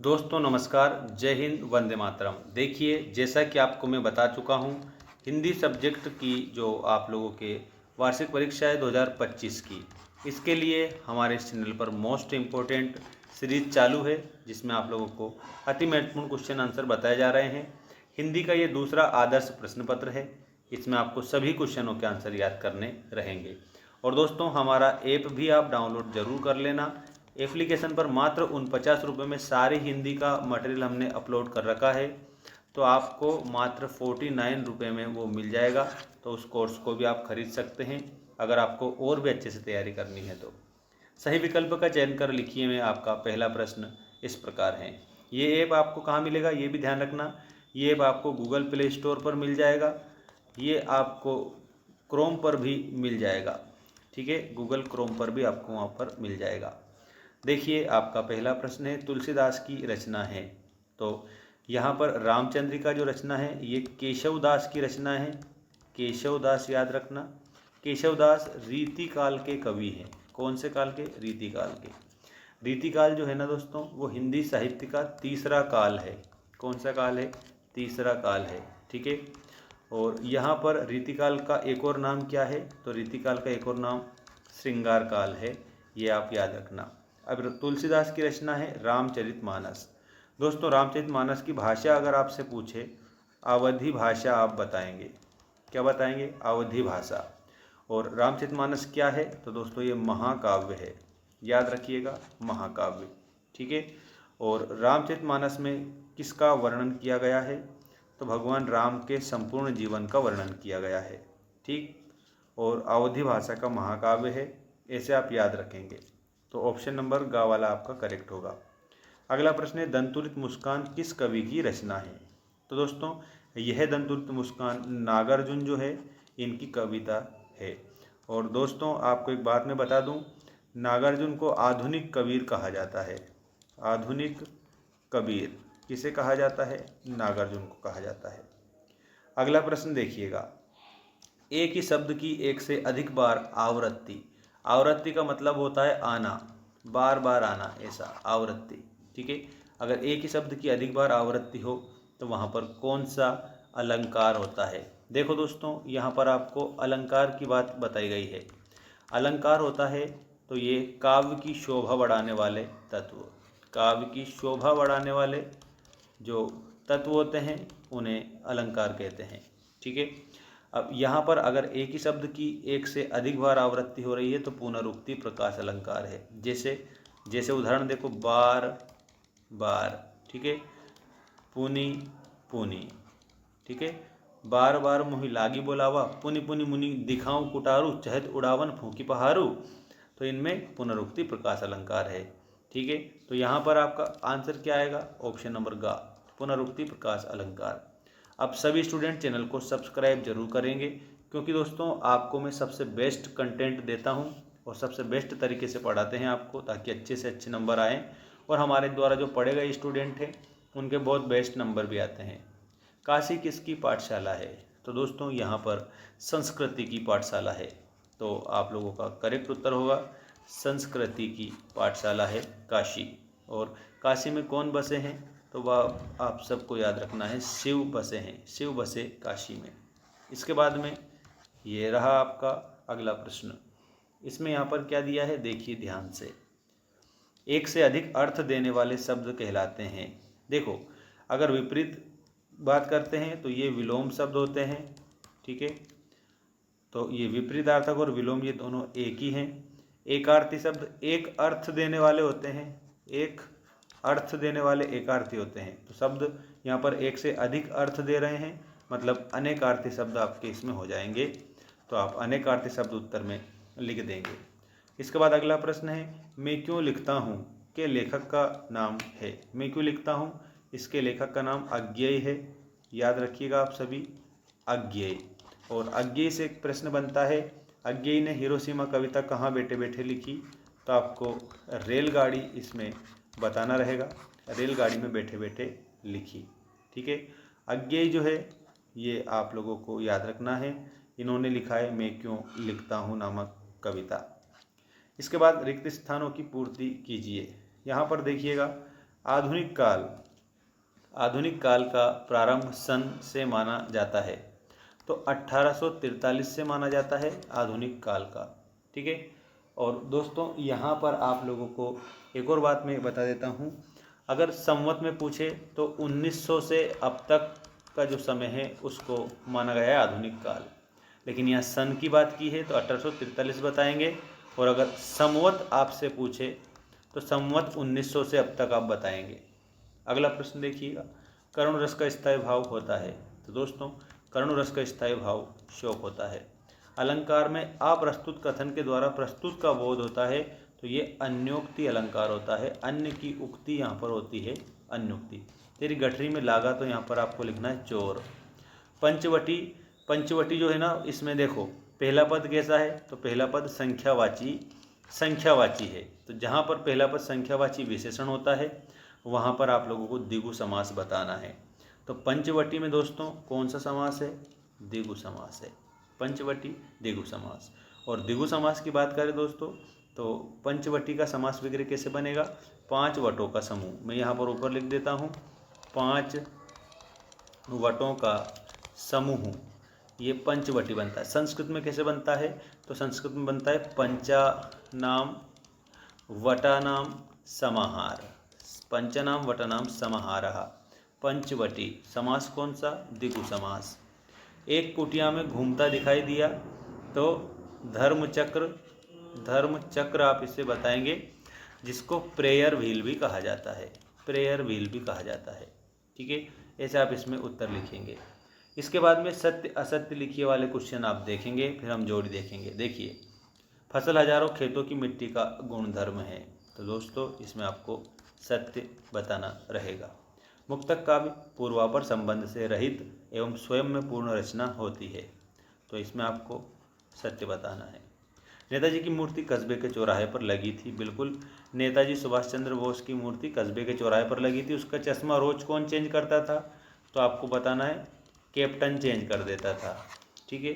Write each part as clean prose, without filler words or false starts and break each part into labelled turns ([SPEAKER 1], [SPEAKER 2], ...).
[SPEAKER 1] दोस्तों नमस्कार, जय हिंद, वंदे मातरम। देखिए, जैसा कि आपको मैं बता चुका हूँ, हिंदी सब्जेक्ट की जो आप लोगों के वार्षिक परीक्षा है 2025 की, इसके लिए हमारे इस चैनल पर मोस्ट इम्पोर्टेंट सीरीज चालू है, जिसमें आप लोगों को अति महत्वपूर्ण क्वेश्चन आंसर बताए जा रहे हैं। हिंदी का ये दूसरा आदर्श प्रश्न पत्र है। इसमें आपको सभी क्वेश्चनों के आंसर याद करने रहेंगे। और दोस्तों, हमारा ऐप भी आप डाउनलोड ज़रूर कर लेना। एप्लीकेशन पर मात्र 49 रुपये में सारी हिंदी का मटेरियल हमने अपलोड कर रखा है, तो आपको मात्र 49 रुपये में वो मिल जाएगा। तो उस कोर्स को भी आप खरीद सकते हैं अगर आपको और भी अच्छे से तैयारी करनी है तो। सही विकल्प का चयन कर लिखिए। में आपका पहला प्रश्न इस प्रकार है। ये ऐप आपको कहाँ मिलेगा, ये भी ध्यान रखना। ये ऐप आपको गूगल प्ले स्टोर पर मिल जाएगा, ये आपको क्रोम पर भी मिल जाएगा। ठीक है, गूगल क्रोम पर भी आपको वहाँ पर मिल जाएगा। देखिए, आपका पहला प्रश्न है, तुलसीदास की रचना है। तो यहाँ पर रामचंद्र का जो रचना है ये केशवदास की रचना है। केशवदास याद रखना। केशवदास रीतिकाल के कवि हैं। कौन से काल के? रीतिकाल के। रीतिकाल जो है ना दोस्तों, वो हिंदी साहित्य का तीसरा काल है। कौन सा काल है? तीसरा काल है। ठीक है। और यहाँ पर रीतिकाल का एक और नाम क्या है? तो रीतिकाल का एक और नाम श्रृंगार काल है। ये आप याद रखना। अब तुलसीदास की रचना है रामचरितमानस। दोस्तों, रामचरितमानस की भाषा अगर आपसे पूछे, अवधी भाषा आप बताएंगे। क्या बताएंगे? अवधी भाषा। और रामचरितमानस क्या है? तो दोस्तों ये महाकाव्य है। याद रखिएगा, महाकाव्य। ठीक है। और रामचरितमानस में किसका वर्णन किया गया है? तो भगवान राम के संपूर्ण जीवन का वर्णन किया गया है। ठीक। और अवधी भाषा का महाकाव्य है, ऐसे आप याद रखेंगे। तो ऑप्शन नंबर ग वाला आपका करेक्ट होगा। अगला प्रश्न है, दंतुरित मुस्कान किस कवि की रचना है? तो दोस्तों, यह दंतुरित मुस्कान नागार्जुन जो है इनकी कविता है। और दोस्तों, आपको एक बात मैं बता दूं, नागार्जुन को आधुनिक कबीर कहा जाता है। आधुनिक कबीर किसे कहा जाता है? नागार्जुन को कहा जाता है। अगला प्रश्न देखिएगा, एक ही शब्द की एक से अधिक बार आवृत्ति। आवृत्ति का मतलब होता है आना, बार बार आना, ऐसा आवृत्ति। ठीक है। अगर एक ही शब्द की अधिक बार आवृत्ति हो तो वहाँ पर कौन सा अलंकार होता है? देखो दोस्तों, यहाँ पर आपको अलंकार की बात बताई गई है। अलंकार होता है तो ये काव्य की शोभा बढ़ाने वाले तत्व, काव्य की शोभा बढ़ाने वाले जो तत्व होते हैं उन्हें अलंकार कहते हैं। ठीक है। अब यहाँ पर अगर एक ही शब्द की एक से अधिक बार आवृत्ति हो रही है तो पुनरुक्ति प्रकाश अलंकार है। जैसे जैसे उदाहरण देखो, बार बार। ठीक है। पुनि पुनि। ठीक है। बार बार मोहि लागी बोलावा, पुनि पुनि मुनि दिखाऊं कुटारू, चहत उड़ावन फूकी पहारू। तो इनमें पुनरुक्ति प्रकाश अलंकार है। ठीक है। तो यहाँ पर आपका आंसर क्या आएगा? ऑप्शन नंबर ग, पुनरुक्ति प्रकाश अलंकार। अब सभी स्टूडेंट चैनल को सब्सक्राइब जरूर करेंगे, क्योंकि दोस्तों आपको मैं सबसे बेस्ट कंटेंट देता हूं और सबसे बेस्ट तरीके से पढ़ाते हैं आपको, ताकि अच्छे से अच्छे नंबर आएँ। और हमारे द्वारा जो पढ़े गए स्टूडेंट हैं उनके बहुत बेस्ट नंबर भी आते हैं। काशी किसकी पाठशाला है? तो दोस्तों यहाँ पर संस्कृति की पाठशाला है। तो आप लोगों का करेक्ट उत्तर होगा संस्कृति की पाठशाला है काशी। और काशी में कौन बसे हैं? तो वह आप सबको याद रखना है, शिव बसे हैं, शिव बसे काशी में। इसके बाद में ये रहा आपका अगला प्रश्न। इसमें यहाँ पर क्या दिया है, देखिए ध्यान से। एक से अधिक अर्थ देने वाले शब्द कहलाते हैं। देखो, अगर विपरीत बात करते हैं तो ये विलोम शब्द होते हैं। ठीक है। तो ये विपरीतार्थक और विलोम ये दोनों एक ही हैं। एकार्थी शब्द एक अर्थ देने वाले होते हैं, एक अर्थ देने वाले एकार्थी होते हैं। तो शब्द यहाँ पर एक से अधिक अर्थ दे रहे हैं, मतलब अनेकार्थी शब्द आपके इसमें हो जाएंगे। तो आप अनेकार्थी शब्द उत्तर में लिख देंगे। इसके बाद अगला प्रश्न है, मैं क्यों लिखता हूँ के लेखक का नाम है। मैं क्यों लिखता हूँ, इसके लेखक का नाम अज्ञेय है। याद रखिएगा आप सभी, अज्ञेय। और अज्ञेय से एक प्रश्न बनता है, अज्ञेय ने हिरोशिमा कविता कहाँ बैठे बैठे लिखी? तो आपको रेलगाड़ी इसमें बताना रहेगा, रेलगाड़ी में बैठे बैठे लिखी। ठीक है। अज्ञेय जो है ये आप लोगों को याद रखना है, इन्होंने लिखा है मैं क्यों लिखता हूँ नामक कविता। इसके बाद रिक्त स्थानों की पूर्ति कीजिए। यहाँ पर देखिएगा, आधुनिक काल, आधुनिक काल का प्रारंभ सन से माना जाता है, तो 1843 से माना जाता है आधुनिक काल का। ठीक है। और दोस्तों यहाँ पर आप लोगों को एक और बात मैं बता देता हूँ, अगर संवत में पूछे तो 1900 से अब तक का जो समय है उसको माना गया है आधुनिक काल, लेकिन यहाँ सन की बात की है तो 1843 बताएंगे। और अगर संवत आपसे पूछे तो संवत 1900 से अब तक आप बताएंगे। अगला प्रश्न देखिएगा, करुण रस का स्थायी भाव होता है। तो दोस्तों करुण रस का स्थायी भाव शोक होता है। अलंकार में अप्रस्तुत कथन के द्वारा प्रस्तुत का बोध होता है, तो ये अन्योक्ति अलंकार होता है। अन्य की उक्ति यहाँ पर होती है अन्योक्ति। तेरी गठरी में लागा, तो यहाँ पर आपको लिखना है चोर। पंचवटी, पंचवटी जो है ना, इसमें देखो पहला पद कैसा है, तो पहला पद संख्यावाची है। तो जहाँ पर पहला पद संख्यावाची विशेषण होता है वहाँ पर आप लोगों को द्विगु समास बताना है। तो पंचवटी में दोस्तों कौन सा समास है, द्विगु समास है। पंचवटी द्विगु समास। और द्विगु समास की बात करें दोस्तों, तो पंचवटी का समास विग्रह कैसे बनेगा, 5 वटों का समूह। मैं यहाँ पर ऊपर लिख देता हूँ, 5 वटों का समूह, ये पंचवटी बनता है। संस्कृत में कैसे बनता है, तो संस्कृत में बनता है पंचानाम वटानाम समाहार। पंचनाम वटानाम समाहारः पंचवटी। समास कौन सा, द्विगु समास। एक कुटिया में घूमता दिखाई दिया, तो धर्मचक्र, धर्मचक्र आप इसे बताएंगे, जिसको प्रेयर व्हील भी कहा जाता है, प्रेयर व्हील भी कहा जाता है। ठीक है, ऐसे आप इसमें उत्तर लिखेंगे। इसके बाद में सत्य असत्य लिखिए वाले क्वेश्चन आप देखेंगे, फिर हम जोड़ी देखेंगे। देखिए, फसल हजारों खेतों की मिट्टी का गुणधर्म है, तो दोस्तों इसमें आपको सत्य बताना रहेगा। मुक्तक काव्य पूर्वापर संबंध से रहित एवं स्वयं में पूर्ण रचना होती है, तो इसमें आपको सत्य बताना है। नेताजी की मूर्ति कस्बे के चौराहे पर लगी थी, बिल्कुल नेताजी सुभाष चंद्र बोस की मूर्ति कस्बे के चौराहे पर लगी थी। उसका चश्मा रोज कौन चेंज करता था, तो आपको बताना है कैप्टन चेंज कर देता था। ठीक है।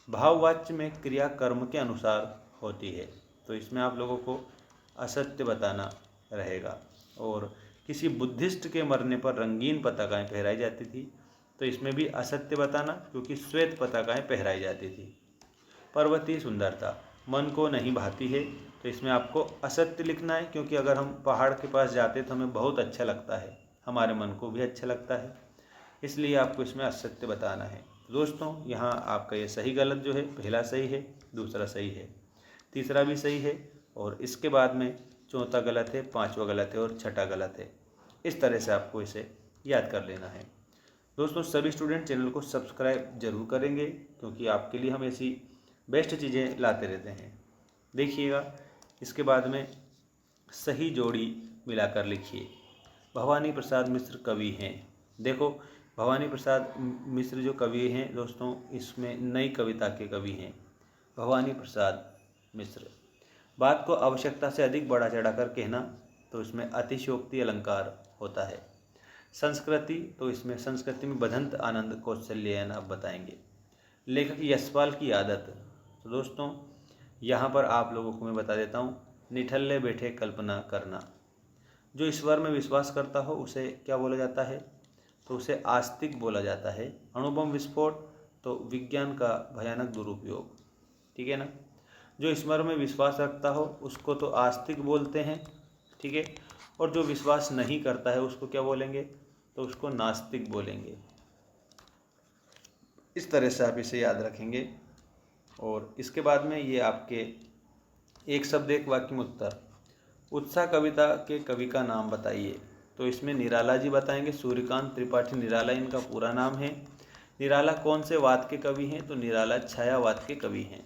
[SPEAKER 1] भाववाच्य में क्रिया कर्म के अनुसार होती है, तो इसमें आप लोगों को असत्य बताना रहेगा। और किसी बुद्धिस्ट के मरने पर रंगीन पताकाएं फहराई जाती थी, तो इसमें भी असत्य बताना, क्योंकि श्वेत पताकाएं फहराई जाती थी। पर्वतीय सुंदरता मन को नहीं भाती है, तो इसमें आपको असत्य लिखना है, क्योंकि अगर हम पहाड़ के पास जाते तो हमें बहुत अच्छा लगता है, हमारे मन को भी अच्छा लगता है, इसलिए आपको इसमें असत्य बताना है। दोस्तों यहाँ आपका ये सही गलत जो है, पहला सही है, दूसरा सही है, तीसरा भी सही है, और इसके बाद में चौथा गलत है, पांचवा गलत है और छठा गलत है। इस तरह से आपको इसे याद कर लेना है। दोस्तों सभी स्टूडेंट चैनल को सब्सक्राइब जरूर करेंगे, क्योंकि आपके लिए हम ऐसी बेस्ट चीज़ें लाते रहते हैं। देखिएगा, इसके बाद में सही जोड़ी मिलाकर लिखिए। भवानी प्रसाद मिश्र कवि हैं। देखो भवानी प्रसाद मिश्र जो कवि हैं दोस्तों, इसमें नई कविता के कवि हैं भवानी प्रसाद मिश्र। बात को आवश्यकता से अधिक बढ़ा चढ़ाकर कहना, तो इसमें अतिशयोक्ति अलंकार होता है। संस्कृति, तो इसमें संस्कृति में बदंत आनंद कौशल्ययन आप बताएंगे। लेखक यशपाल की आदत, तो दोस्तों यहाँ पर आप लोगों को मैं बता देता हूँ, निठल्ले बैठे कल्पना करना। जो ईश्वर में विश्वास करता हो उसे क्या बोला जाता है, तो उसे आस्तिक बोला जाता है। अणुबम विस्फोट, तो विज्ञान का भयानक दुरुपयोग। ठीक है ना। जो ईश्वर में विश्वास रखता हो उसको तो आस्तिक बोलते हैं। ठीक है। और जो विश्वास नहीं करता है उसको क्या बोलेंगे, तो उसको नास्तिक बोलेंगे। इस तरह से आप इसे याद रखेंगे। और इसके बाद में ये आपके एक शब्द एक वाक्य में उत्तर। उत्साह कविता के कवि का नाम बताइए, तो इसमें निराला जी बताएंगे, सूर्यकांत त्रिपाठी निराला इनका पूरा नाम है। निराला कौन से वाद के कवि हैं, तो निराला छायावाद के कवि हैं।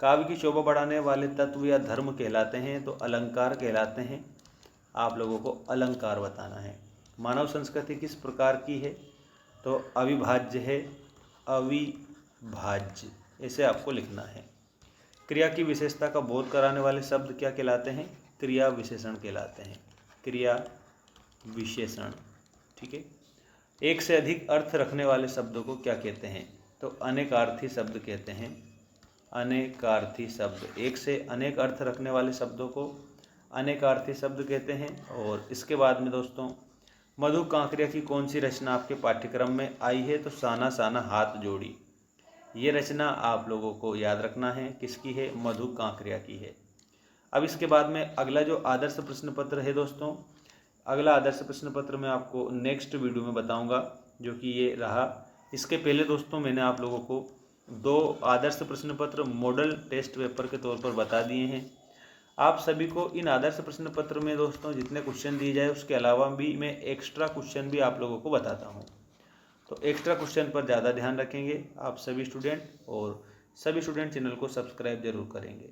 [SPEAKER 1] काव्य की शोभा बढ़ाने वाले तत्व या धर्म कहलाते हैं, तो अलंकार कहलाते हैं। आप लोगों को अलंकार बताना है। मानव संस्कृति किस प्रकार की है, तो अविभाज्य है, अविभाज्य, ऐसे आपको लिखना है। क्रिया की विशेषता का बोध कराने वाले शब्द क्या कहलाते हैं, क्रिया विशेषण कहलाते हैं, क्रिया विशेषण। ठीक है। एक से अधिक अर्थ रखने वाले शब्दों को क्या कहते हैं, तो अनेकार्थी शब्द कहते हैं। अनेकार्थी शब्द, एक से अनेक अर्थ रखने वाले शब्दों को अनेकार्थी शब्द कहते हैं। और इसके बाद में दोस्तों मधु कांकरिया की कौन सी रचना आपके पाठ्यक्रम में आई है, तो साना साना हाथ जोड़ी। ये रचना आप लोगों को याद रखना है, किसकी है, मधु कांकरिया की है। अब इसके बाद में अगला जो आदर्श प्रश्न पत्र है दोस्तों, अगला आदर्श प्रश्न पत्र मैं आपको नेक्स्ट वीडियो में बताऊंगा, जो कि ये रहा। इसके पहले दोस्तों मैंने आप लोगों को 2 आदर्श प्रश्न पत्र मॉडल टेस्ट पेपर के तौर पर बता दिए हैं। आप सभी को इन आदर्श प्रश्न पत्र में दोस्तों जितने क्वेश्चन दिए जाए उसके अलावा भी मैं एक्स्ट्रा क्वेश्चन भी आप लोगों को बताता हूँ। तो एक्स्ट्रा क्वेश्चन पर ज़्यादा ध्यान रखेंगे आप सभी स्टूडेंट, और सभी स्टूडेंट चैनल को सब्सक्राइब जरूर करेंगे।